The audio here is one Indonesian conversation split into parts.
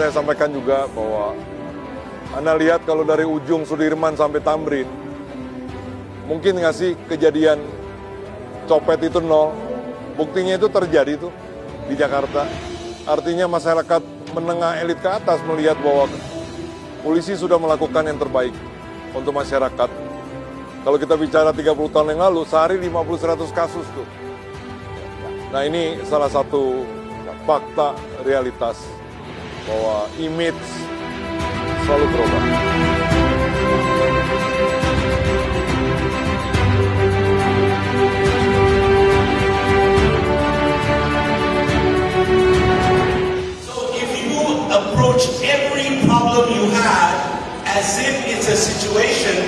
saya sampaikan juga bahwa Anda lihat kalau dari ujung Sudirman sampai Tamrin, mungkin nggak sih kejadian copet itu nol? Buktinya itu terjadi tuh di Jakarta. Artinya masyarakat menengah elit ke atas melihat bahwa polisi sudah melakukan yang terbaik untuk masyarakat. Kalau kita bicara 30 tahun yang lalu, sehari 50-100 kasus tuh. Nah ini salah satu fakta realitas bahwa image selalu berubah. So if you approach every problem you have as if it's a situation,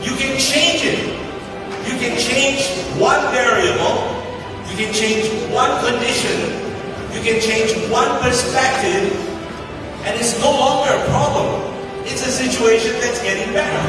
you can change it. You can change one variable. You can change one condition, you can change one perspective, and it's no longer a problem. It's a situation that's getting better.